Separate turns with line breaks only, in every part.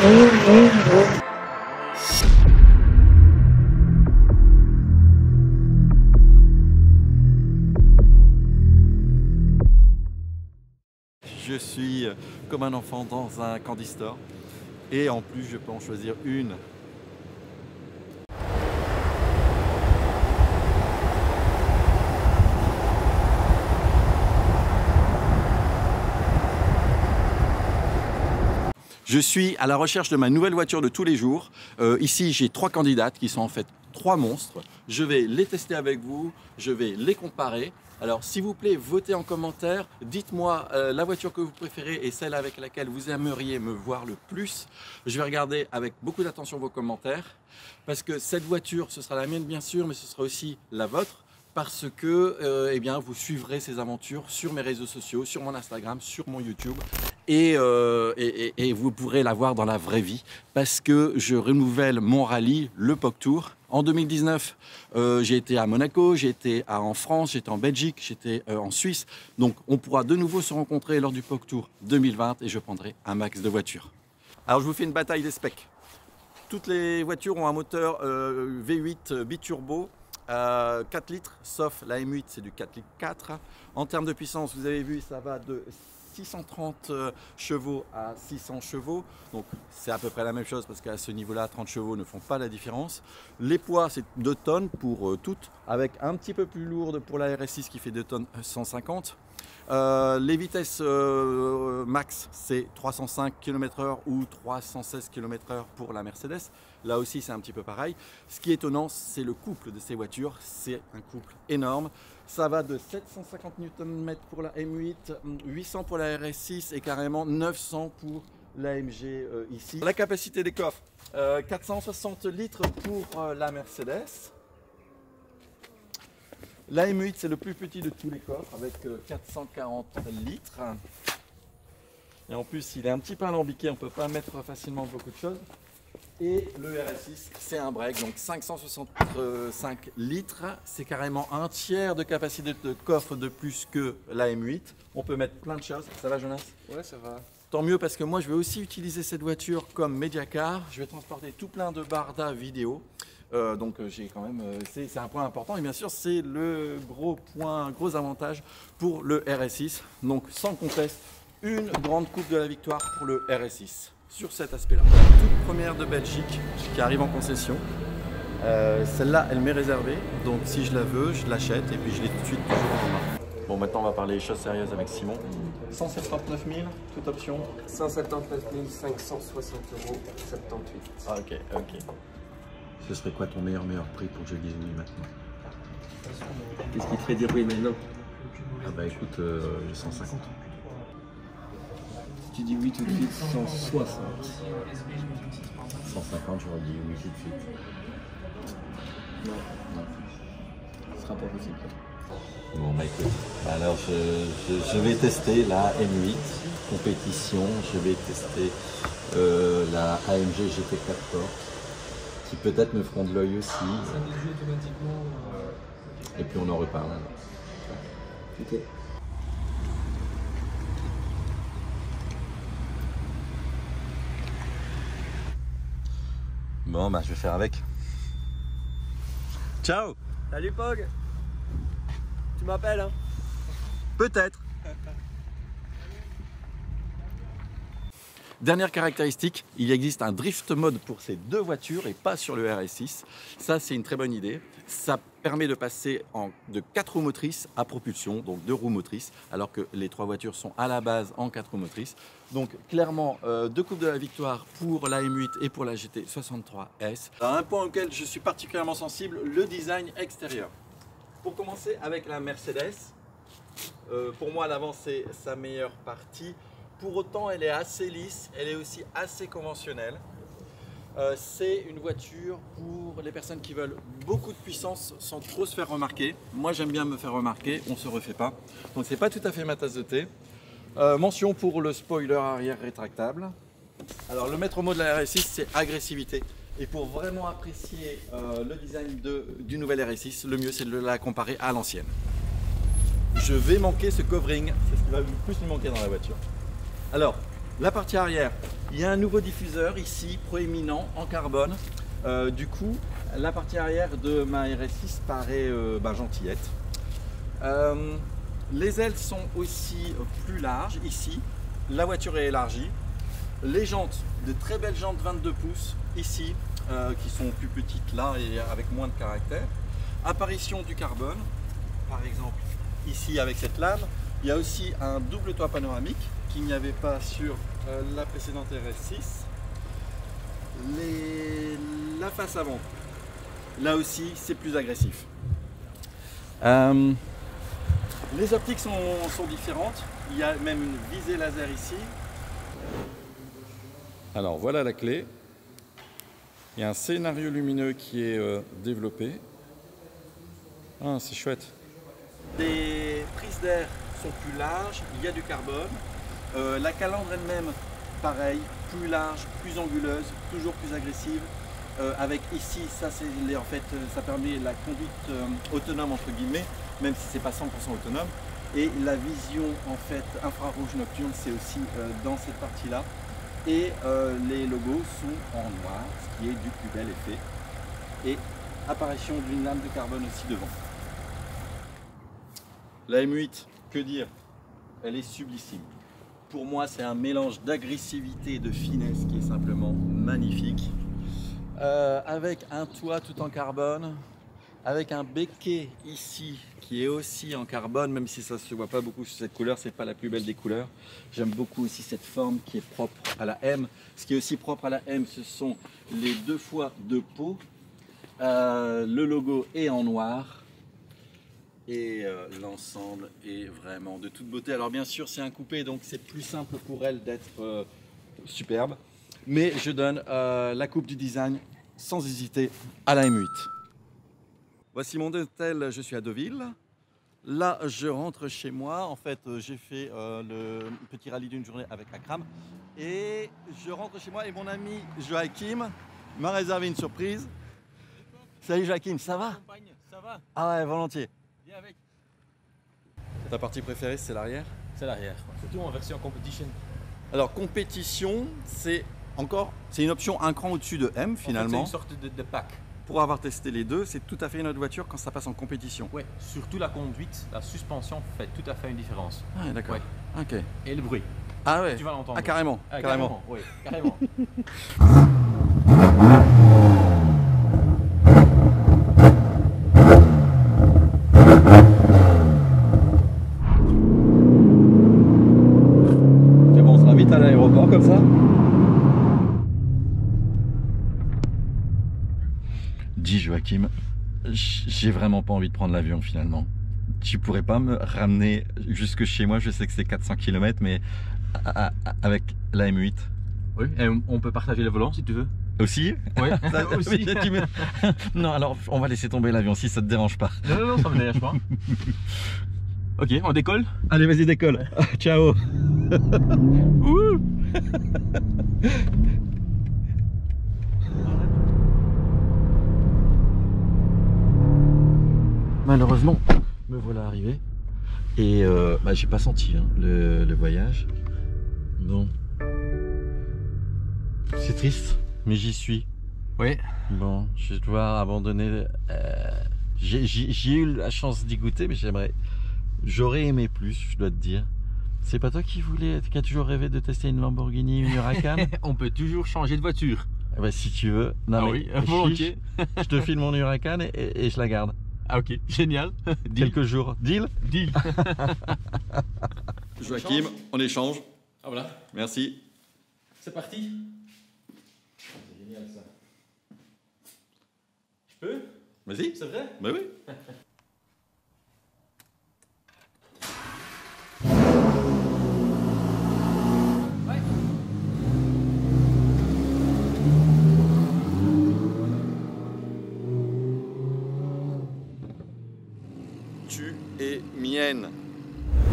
Je suis comme un enfant dans un candy store et en plus je peux en choisir une. Je suis à la recherche de ma nouvelle voiture de tous les jours. Ici, j'ai 3 candidates qui sont en fait 3 monstres. Je vais les tester avec vous, je vais les comparer. Alors, s'il vous plaît, votez en commentaire. Dites-moi la voiture que vous préférez et celle avec laquelle vous aimeriez me voir le plus. Je vais regarder avec beaucoup d'attention vos commentaires parce que cette voiture, ce sera la mienne bien sûr, mais ce sera aussi la vôtre. Parce que eh bien, vous suivrez ces aventures sur mes réseaux sociaux, sur mon Instagram, sur mon YouTube et vous pourrez la voir dans la vraie vie parce que je renouvelle mon rallye, le POC Tour. En 2019, j'ai été à Monaco, j'ai été en France, j'étais en Belgique, j'étais en Suisse. Donc on pourra de nouveau se rencontrer lors du POC Tour 2020 et je prendrai un max de voitures. Alors je vous fais une bataille des specs. Toutes les voitures ont un moteur V8 biturbo. 4 litres, sauf la M8, c'est du 4 litres 4. En termes de puissance, vous avez vu, ça va de 630 chevaux à 600 chevaux. Donc c'est à peu près la même chose parce qu'à ce niveau-là, 30 chevaux ne font pas la différence. Les poids, c'est 2 tonnes pour toutes, avec un petit peu plus lourde pour la RS6 qui fait 2 tonnes 150. Les vitesses max, c'est 305 km/h ou 316 km/h pour la Mercedes. Là aussi, c'est un petit peu pareil. Ce qui est étonnant, c'est le couple de ces voitures. C'est un couple énorme. Ça va de 750 Nm pour la M8, 800 pour la RS6 et carrément 900 pour l'AMG ici. La capacité des coffres, 460 litres pour la Mercedes. La M8, c'est le plus petit de tous les coffres avec 440 litres. Et en plus, il est un petit peu alambiqué, on ne peut pas mettre facilement beaucoup de choses. Et le RS6, c'est un break, donc 565 litres. C'est carrément un tiers de capacité de coffre de plus que la M8. On peut mettre plein de choses. Ça va, Jonas?
Ouais, ça va.
Tant mieux parce que moi, je vais aussi utiliser cette voiture comme média car. Je vais transporter tout plein de bardas vidéo. Donc j'ai quand même, c'est un point important et bien sûr c'est le gros avantage pour le RS6. Donc sans conteste, une grande coupe de la victoire pour le RS6 sur cet aspect-là. Toute première de Belgique qui arrive en concession. Celle-là, elle m'est réservée, donc si je la veux, je l'achète et puis je l'ai tout de suite toujours en main. Bon, maintenant on va parler choses sérieuses avec Simon. 179 000, toute option.
179 560 €, 78.
Ah, ok. Ce serait quoi ton meilleur prix pour que je dise oui maintenant?
Qu'est-ce qui te fait dire oui maintenant?
Ah bah écoute, 150.
Si tu dis oui tout de suite, 160.
150, j'aurais dit oui tout de suite.
Non. Ce sera pas possible.
Bon bah écoute, alors je vais tester la M8 compétition, je vais tester la AMG GT4 Sport. Qui peut-être me feront de l'œil aussi.
Ça déjoue automatiquement.
Et puis on en reparle.
Ok.
Bon bah je vais faire avec. Ciao.
Salut Pog. Tu m'appelles hein?
Peut-être. Dernière caractéristique, il existe un drift mode pour ces deux voitures et pas sur le RS6. Ça, c'est une très bonne idée. Ça permet de passer de 4 roues motrices à propulsion, donc 2 roues motrices, alors que les 3 voitures sont à la base en 4 roues motrices. Donc clairement, 2 coupes de la victoire pour la M8 et pour la GT63S. Un point auquel je suis particulièrement sensible, le design extérieur. Pour commencer avec la Mercedes, pour moi l'avant c'est sa meilleure partie. Pour autant, elle est assez lisse, elle est aussi assez conventionnelle. C'est une voiture pour les personnes qui veulent beaucoup de puissance sans trop se faire remarquer. Moi, j'aime bien me faire remarquer, on ne se refait pas. Donc, c'est pas tout à fait ma tasse de thé. Mention pour le spoiler arrière rétractable. Alors, le maître mot de la RS6, c'est agressivité. Et pour vraiment apprécier le design du nouvel RS6, le mieux, c'est de la comparer à l'ancienne. Je vais manquer ce covering, c'est ce qui va le plus me manquer dans la voiture. Alors, La partie arrière, il y a un nouveau diffuseur ici, proéminent, en carbone. Du coup, la partie arrière de ma RS6 paraît gentillette. Les ailes sont aussi plus larges ici. La voiture est élargie. Les jantes, de très belles jantes 22 pouces ici, qui sont plus petites là et avec moins de caractère. Apparition du carbone, par exemple ici avec cette lame. Il y a aussi un double toit panoramique qu'il n'y avait pas sur la précédente RS6. La face avant, là aussi c'est plus agressif. Les optiques sont différentes. Il y a même une visée laser ici. Alors voilà la clé. Il y a un scénario lumineux qui est développé. Ah, c'est chouette. Les prises d'air sont plus larges, il y a du carbone. La calandre elle-même, pareil, plus large, plus anguleuse, toujours plus agressive. Avec ici, ça permet la conduite autonome entre guillemets, même si c'est pas 100% autonome. Et la vision en fait infrarouge nocturne, c'est aussi dans cette partie-là. Et les logos sont en noir, ce qui est du plus bel effet. Et apparition d'une lame de carbone aussi devant. La M8, que dire? Elle est sublissime. Pour moi, c'est un mélange d'agressivité et de finesse qui est simplement magnifique. Avec un toit tout en carbone, avec un béquet ici qui est aussi en carbone, même si ça ne se voit pas beaucoup sur cette couleur, c'est pas la plus belle des couleurs. J'aime beaucoup aussi cette forme qui est propre à la M. Ce qui est aussi propre à la M, ce sont les deux fois de peau. Le logo est en noir. Et l'ensemble est vraiment de toute beauté. Alors bien sûr c'est un coupé, donc c'est plus simple pour elle d'être superbe. Mais je donne la coupe du design sans hésiter à la M8. Voici mon hôtel, je suis à Deauville. Là je rentre chez moi. En fait j'ai fait le petit rallye d'une journée avec Akram. Et je rentre chez moi et mon ami Joachim m'a réservé une surprise. Salut Joachim, ça va?
Ça va?
Ah ouais, volontiers.
Avec.
Ta partie préférée, c'est l'arrière?
C'est l'arrière, surtout en version competition.
Alors compétition, c'est une option un cran au-dessus de M finalement.
En fait, c'est une sorte de pack.
Pour avoir testé les deux, c'est tout à fait une autre voiture quand ça passe en compétition.
Ouais, surtout la conduite, la suspension fait tout à fait une différence.
Ah d'accord.
Ouais.
Ok.
Et le bruit.
Ah ouais.
Tu vas l'entendre.
Ah carrément.
Ah, carrément. Oui, carrément.
À l'aéroport comme ça. Dis Joachim, j'ai vraiment pas envie de prendre l'avion finalement. Tu pourrais pas me ramener jusque chez moi? Je sais que c'est 400 km, mais avec la M8.
Oui, et on peut partager le volant si tu veux.
Aussi?
Oui, aussi.
Non, alors on va laisser tomber l'avion si ça te dérange pas.
Non, ça me dérange pas. Ok, on décolle?
Allez, vas-y, décolle. Ouais. Ciao. Malheureusement, me voilà arrivé. Et j'ai pas senti le voyage. Bon. C'est triste, mais j'y suis.
Oui.
Bon, je vais devoir abandonner. J'ai eu la chance d'y goûter, mais j'aurais aimé plus, je dois te dire. C'est pas toi qui as toujours rêvé de tester une Lamborghini, une Huracan?
On peut toujours changer de voiture.
Eh ben, si tu veux. Non,
ah oui, volontiers.
Je te file mon Huracan et je la garde.
Ah ok, génial.
Quelques jours. Deal?
Deal.
Joachim, on échange.
Ah voilà.
Merci.
C'est parti. C'est génial ça. Je peux?
Vas-y.
C'est vrai?
Bah oui. Tu es mienne.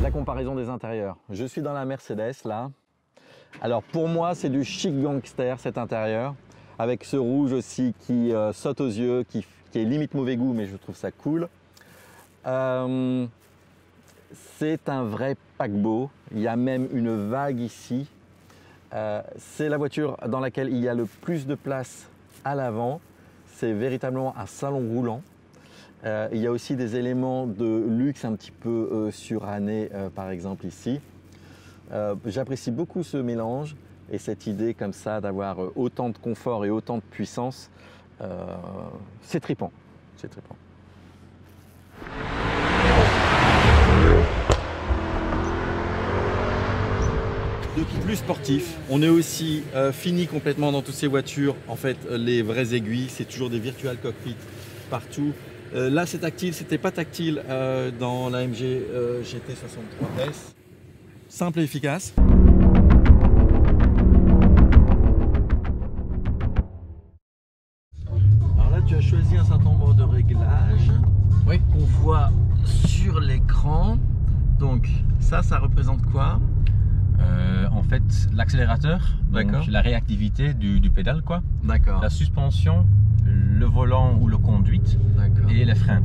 La comparaison des intérieurs. Je suis dans la Mercedes là. Alors pour moi c'est du chic gangster cet intérieur. Avec ce rouge aussi qui saute aux yeux, qui est limite mauvais goût mais je trouve ça cool. C'est un vrai paquebot. Il y a même une vague ici. C'est la voiture dans laquelle il y a le plus de place à l'avant. C'est véritablement un salon roulant. Il y a aussi des éléments de luxe un petit peu surannés, par exemple ici. J'apprécie beaucoup ce mélange et cette idée comme ça d'avoir autant de confort et autant de puissance. C'est trippant. C'est trippant. De plus sportif, on est aussi fini complètement dans toutes ces voitures. En fait, les vraies aiguilles, c'est toujours des virtual cockpits partout. Là, c'est tactile, c'était pas tactile dans la MG GT63S. Simple et efficace. Alors là, tu as choisi un certain nombre de réglages qu'on voit sur l'écran. Donc ça représente quoi?
En fait, l'accélérateur, la réactivité du pédale, quoi.
D'accord.
La suspension, le volant ou le conduite et les freins.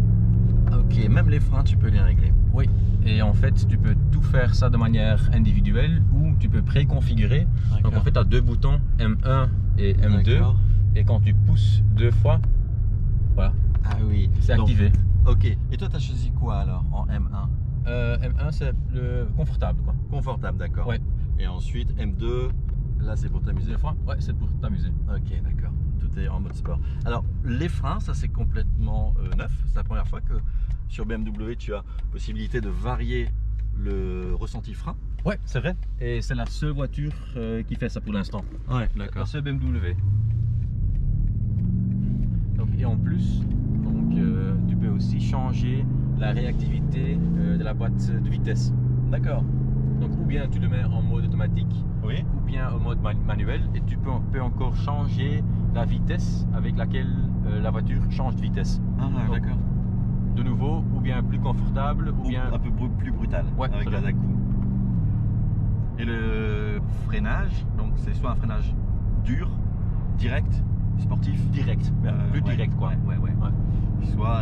Ok, même les freins, tu peux les régler.
Oui. Et en fait, tu peux tout faire ça de manière individuelle ou tu peux préconfigurer. Donc en fait, tu as deux boutons, M1 et M2. Et quand tu pousses deux fois, voilà.
Ah oui.
C'est activé.
Ok. Et toi, tu as choisi quoi alors en M1?
M1, c'est le confortable, quoi.
Confortable, d'accord.
Ouais.
Et ensuite, M2, là, c'est pour t'amuser.
Deux fois? Ouais, c'est pour t'amuser.
Ok, d'accord. Tout est en mode sport. Alors, les freins, ça c'est complètement neuf. C'est la première fois que sur BMW, tu as possibilité de varier le ressenti frein.
Ouais, c'est vrai. Et c'est la seule voiture qui fait ça pour l'instant.
Ouais,
La
d'accord.
seule BMW. Donc, et en plus, tu peux aussi changer la réactivité de la boîte de vitesse.
D'accord.
Donc ou bien tu le mets en mode automatique,
Oui.
ou bien en mode manuel, et tu peux encore changer la vitesse avec laquelle la voiture change de vitesse.
Ah, d'accord.
De nouveau, ou bien plus confortable, ou bien
un peu plus brutal,
ouais,
avec la Daku. Et le freinage, donc c'est soit un freinage dur, direct, sportif,
direct, plus
ouais,
direct quoi.
Ouais. Soit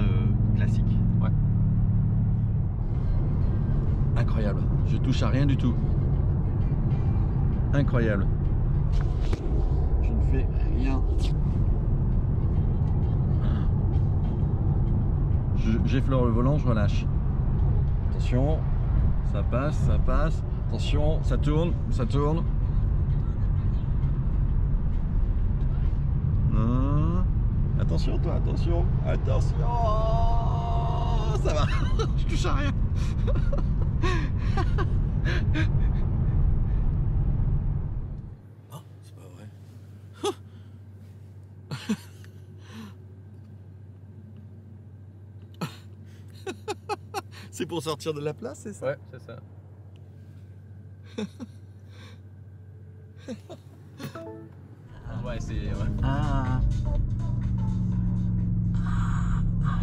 classique.
Ouais.
Incroyable, je touche à rien du tout. Incroyable. Je ne fais rien. J'effleure le volant, je relâche. Attention, ça passe, ça passe. Attention, ça tourne, ça tourne. Attention toi, attention, attention. Ça va, je touche à rien. Oh, c'est pas vrai. C'est pour sortir de la place, c'est ça?
Ouais, c'est ça. On va essayer, ouais.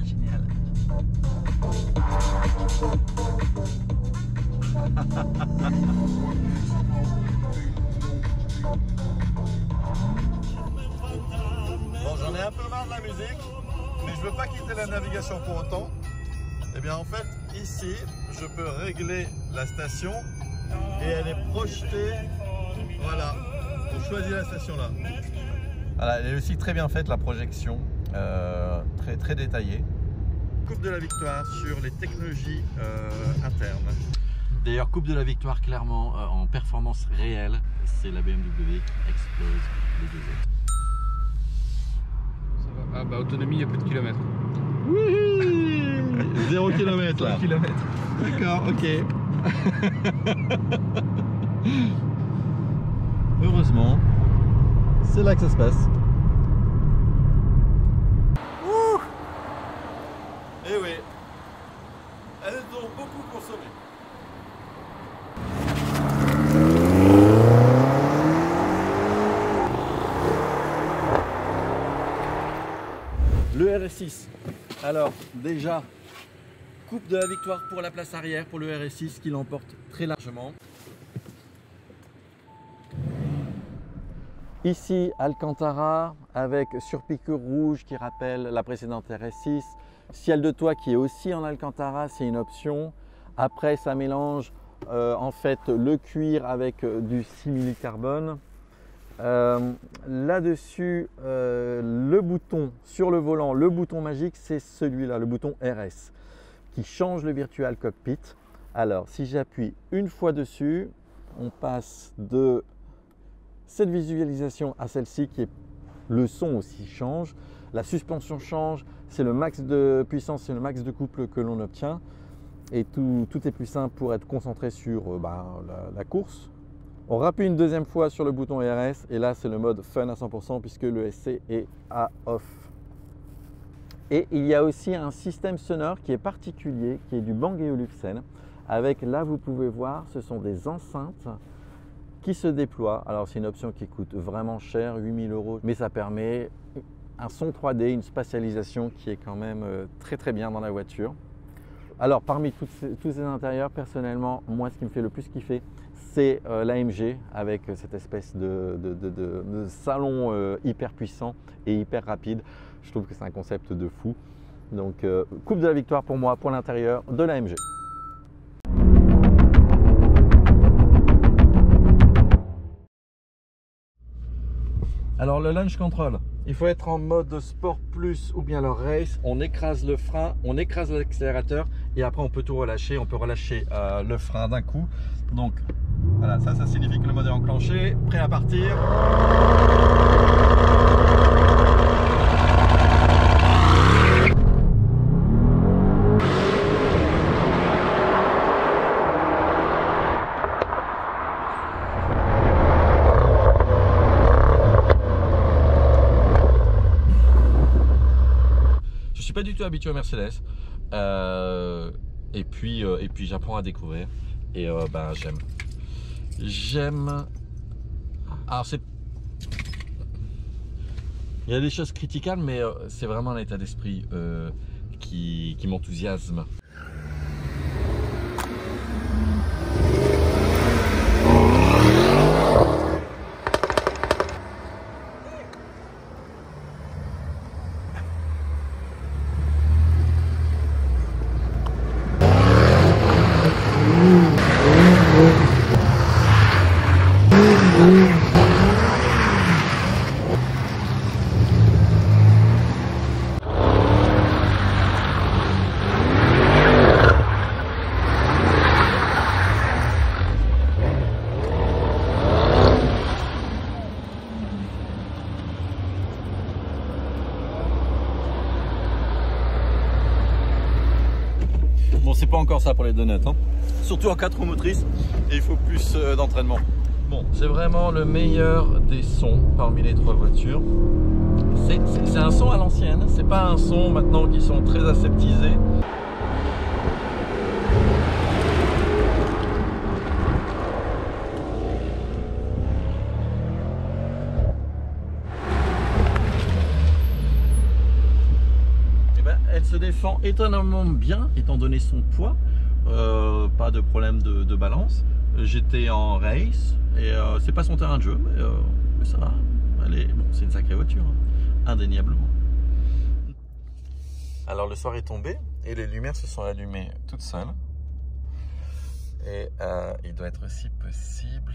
Génial.
Bon, j'en ai un peu marre de la musique, mais je veux pas quitter la navigation pour autant. Eh bien, en fait, ici, je peux régler la station et elle est projetée. Voilà, on choisit la station là.
Voilà, elle est aussi très bien faite la projection, très détaillée.
Coupe de la victoire sur les technologies internes.
D'ailleurs, coupe de la victoire clairement en performance réelle, c'est la BMW qui explose les deux autres.
Ça va. Ah bah autonomie, il y a plus de kilomètres.
Oui 0 km là.
0 km.
D'accord, ok. Heureusement, c'est là que ça se passe. Ouh. Eh oui, elles ont beaucoup consommé. Le RS6, alors déjà, coupe de la victoire pour la place arrière pour le RS6 qui l'emporte très largement. Ici, Alcantara avec surpiqûre rouge qui rappelle la précédente RS6. Ciel de toit qui est aussi en Alcantara, c'est une option. Après, ça mélange en fait le cuir avec du simili-carbone. Là-dessus, le bouton sur le volant, le bouton magique, c'est celui-là, le bouton RS, qui change le virtual cockpit. Alors, si j'appuie une fois dessus, on passe de cette visualisation à celle-ci qui est le son aussi change, la suspension change, c'est le max de puissance, c'est le max de couple que l'on obtient et tout est plus simple pour être concentré sur la course. On rappuie une deuxième fois sur le bouton RS et là c'est le mode fun à 100% puisque le SC est à off. Et il y a aussi un système sonore qui est particulier, qui est du Bang & Olufsen. Avec, là vous pouvez voir, ce sont des enceintes qui se déploient. Alors c'est une option qui coûte vraiment cher, 8 000 €, mais ça permet un son 3D, une spatialisation qui est quand même très bien dans la voiture. Alors parmi tous ces intérieurs, personnellement, moi ce qui me fait le plus kiffer, c'est l'AMG avec cette espèce de salon hyper puissant et hyper rapide. Je trouve que c'est un concept de fou. Donc coupe de la victoire pour moi pour l'intérieur de l'AMG. Alors le launch control, il faut être en mode sport plus ou bien le race. On écrase le frein, on écrase l'accélérateur et après on peut tout relâcher. On peut relâcher le frein d'un coup. Donc voilà, ça signifie que le mode est enclenché, prêt à partir. Je suis pas du tout habitué au Mercedes et puis j'apprends à découvrir et j'aime. Alors il y a des choses critiquables, mais c'est vraiment un état d'esprit qui m'enthousiasme. Bon, c'est pas encore ça pour les donuts, hein. Surtout en 4 roues motrices, et il faut plus d'entraînement. Bon, c'est vraiment le meilleur des sons parmi les 3 voitures. C'est un son à l'ancienne, c'est pas un son maintenant qui sont très aseptisés. Elle se défend étonnamment bien étant donné son poids, pas de problème de balance. J'étais en race et c'est pas son terrain de jeu, mais ça va. Bon, c'est une sacrée voiture, hein, indéniablement. Alors le soir est tombé et les lumières se sont allumées toutes seules. Et il doit être aussi possible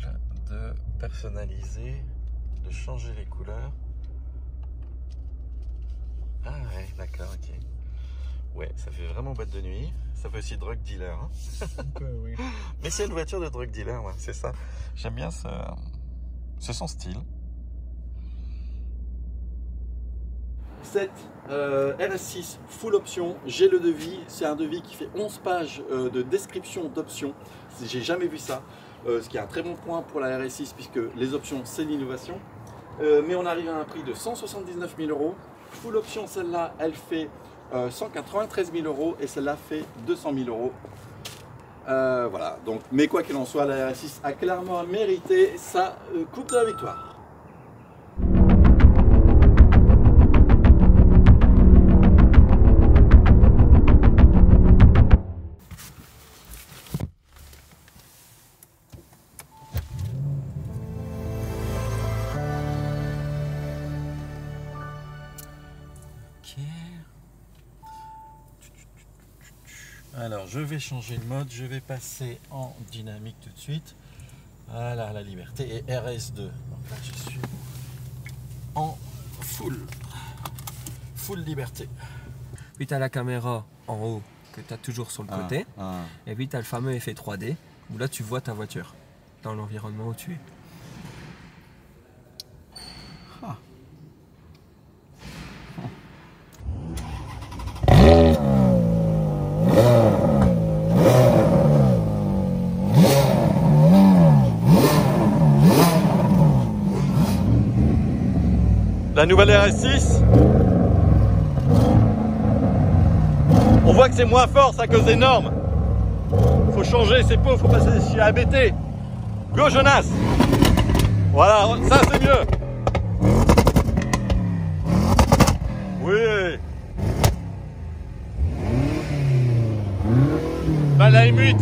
de personnaliser, de changer les couleurs. Ah ouais, d'accord, ok. Ouais, ça fait vraiment boîte de nuit. Ça fait aussi drug dealer. Hein. Oui. Mais c'est une voiture de drug dealer, ouais, c'est ça. J'aime bien son style. Cette RS6 full option, j'ai le devis. C'est un devis qui fait 11 pages de description d'options. J'ai jamais vu ça. Ce qui est un très bon point pour la RS6 puisque les options, c'est l'innovation. Mais on arrive à un prix de 179 000 €. Full option, celle-là, elle fait 193 000 € et celle-là fait 200 000 €. Voilà, donc, mais quoi qu'il en soit, la RS6 a clairement mérité sa coupe de la victoire. Alors je vais changer le mode, je vais passer en dynamique tout de suite. Voilà, la Liberté et RS2. Donc là, je suis en full liberté.
Puis tu as la caméra en haut que tu as toujours sur le côté. Et puis tu as le fameux effet 3D où là tu vois ta voiture dans l'environnement où tu es.
La nouvelle RS6, on voit que c'est moins fort, ça cause des normes. Faut changer, c'est pauvre, faut passer chez ABT. Go Jonas! Voilà, ça c'est mieux. Oui. Bah la M8,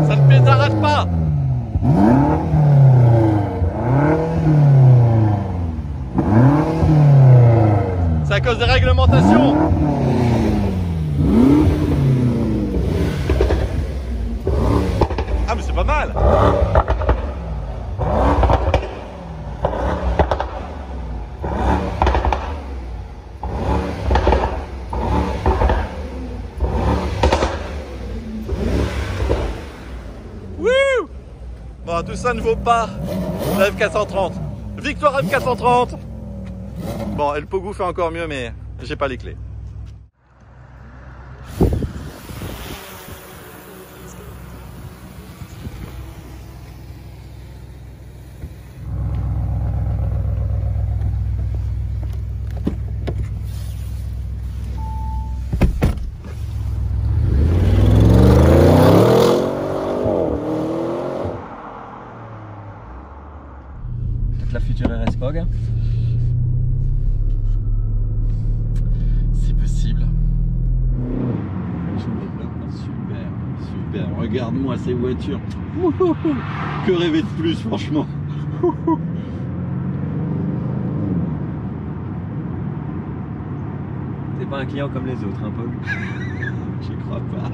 ça ne pétarade pas. C'est à cause des réglementations. Ah mais c'est pas mal. Wouh! Bon, tout ça ne vaut pas la F430. Victoire F430. Bon, et le Pogou fait encore mieux, mais j'ai pas les clés.
Peut-être la future RS Pog.
Super, regarde-moi ces voitures. Que rêver de plus, franchement.
T'es pas un client comme les autres, hein, Pog?
J'y crois pas.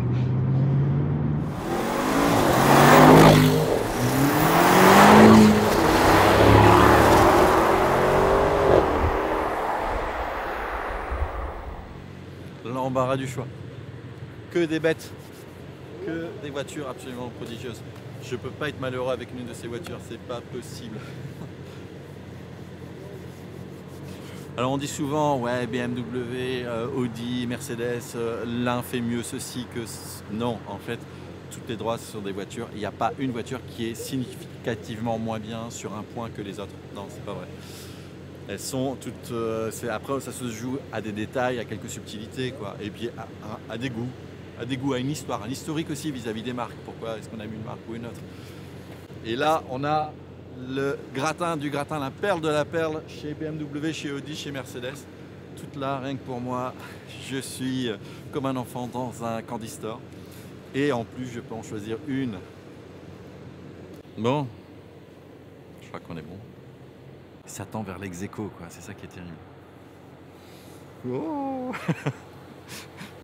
L'embarras du choix. Que des bêtes. Que des voitures absolument prodigieuses. Je peux pas être malheureux avec une de ces voitures, c'est pas possible. Alors on dit souvent, ouais, BMW, Audi, Mercedes, l'un fait mieux ceci que... Non, en fait, toutes les droits sur des voitures. Il n'y a pas une voiture qui est significativement moins bien sur un point que les autres. Non, c'est pas vrai. Elles sont toutes... après, ça se joue à des détails, à quelques subtilités, quoi. Et puis à des goûts. À des goûts, à une histoire, un historique aussi vis-à-vis des marques. Pourquoi est-ce qu'on a mis une marque ou une autre? Et là, on a le gratin du gratin, la perle de la perle chez BMW, chez Audi, chez Mercedes. Toute là, rien que pour moi, je suis comme un enfant dans un candy store. Et en plus, je peux en choisir une. Bon, je crois qu'on est bon. Ça tend vers l'ex-aequo, quoi. C'est ça qui est terrible. Oh.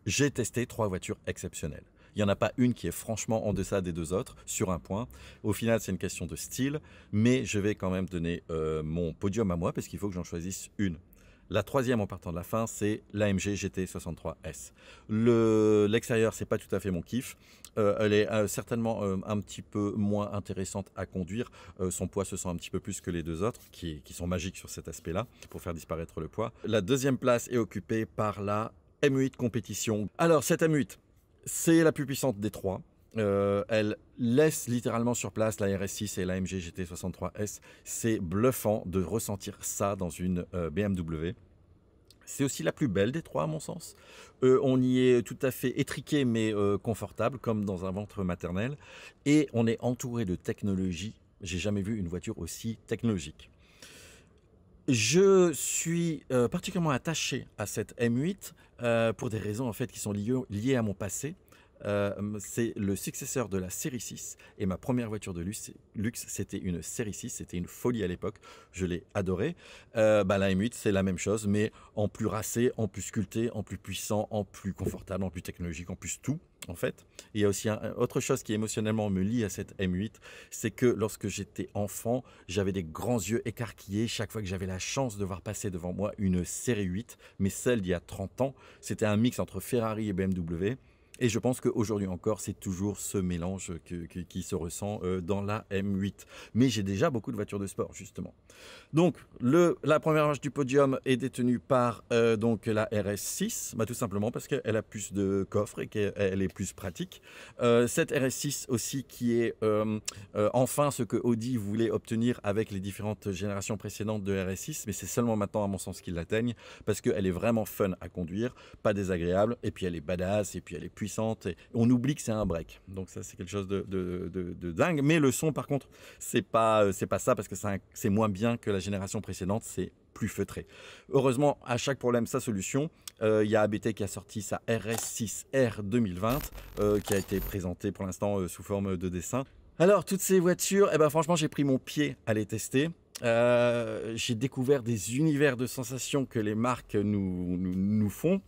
J'ai testé 3 voitures exceptionnelles. Il n'y en a pas une qui est franchement en deçà des deux autres, sur un point. Au final, c'est une question de style, mais je vais quand même donner mon podium à moi, parce qu'il faut que j'en choisisse une. La troisième en partant de la fin, c'est l'AMG GT63S. L'extérieur, c'est pas tout à fait mon kiff. Elle est certainement un petit peu moins intéressante à conduire. Son poids se sent un petit peu plus que les deux autres, qui sont magiques sur cet aspect-là, pour faire disparaître le poids. La deuxième place est occupée par la M8 compétition. Alors cette M8, c'est la plus puissante des trois. Elle laisse littéralement sur place la RS6 et la AMG GT63S. C'est bluffant de ressentir ça dans une BMW. C'est aussi la plus belle des trois à mon sens. On y est tout à fait étriqué mais confortable comme dans un ventre maternel. Et on est entouré de technologie. J'ai jamais vu une voiture aussi technologique. Je suis particulièrement attaché à cette M8 pour des raisons en fait qui sont liées à mon passé. c'est le successeur de la série 6 et ma première voiture de luxe c'était une série 6, c'était une folie à l'époque, je l'ai adorée. La M8 c'est la même chose mais en plus racé, en plus sculpté, en plus puissant, en plus confortable, en plus technologique, en plus tout en fait. Et il y a aussi autre chose qui émotionnellement me lie à cette M8, c'est que lorsque j'étais enfant, j'avais des grands yeux écarquillés chaque fois que j'avais la chance de voir passer devant moi une série 8, mais celle d'il y a 30 ans, c'était un mix entre Ferrari et BMW. Et je pense qu'aujourd'hui encore, c'est toujours ce mélange qui se ressent dans la M8. Mais j'ai déjà beaucoup de voitures de sport, justement. Donc, la première marche du podium est détenue par donc la RS6, tout simplement parce qu'elle a plus de coffre et qu'elle est plus pratique. Cette RS6 aussi qui est enfin ce que Audi voulait obtenir avec les différentes générations précédentes de RS6, mais c'est seulement maintenant, à mon sens, qu'ils l'atteignent, parce qu'elle est vraiment fun à conduire, pas désagréable, et puis elle est badass, et puis elle est puissante. Et on oublie que c'est un break, donc ça c'est quelque chose de dingue. Mais le son par contre c'est pas ça, parce que c'est moins bien que la génération précédente, c'est plus feutré. Heureusement, à chaque problème sa solution. Il y a ABT qui a sorti sa RS6R 2020 qui a été présentée pour l'instant sous forme de dessin. Alors toutes ces voitures, franchement j'ai pris mon pied à les tester. J'ai découvert des univers de sensations que les marques nous font.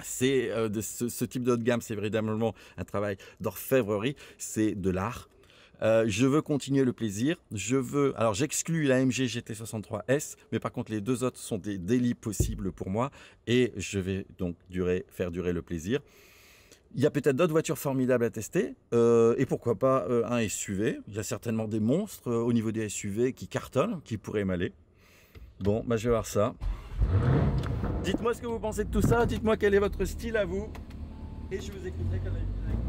C'est de ce type de haut de gamme, c'est véritablement un travail d'orfèvrerie, c'est de l'art. Je veux continuer le plaisir. Alors j'exclus la MG GT63S, mais par contre les deux autres sont des délits possibles pour moi et je vais donc faire durer le plaisir. Il y a peut-être d'autres voitures formidables à tester et pourquoi pas un SUV. Il y a certainement des monstres au niveau des SUV qui cartonnent, qui pourraient m'aller. Bon, je vais voir ça. Dites-moi ce que vous pensez de tout ça, dites-moi quel est votre style à vous et je vous écouterai comme d'habitude.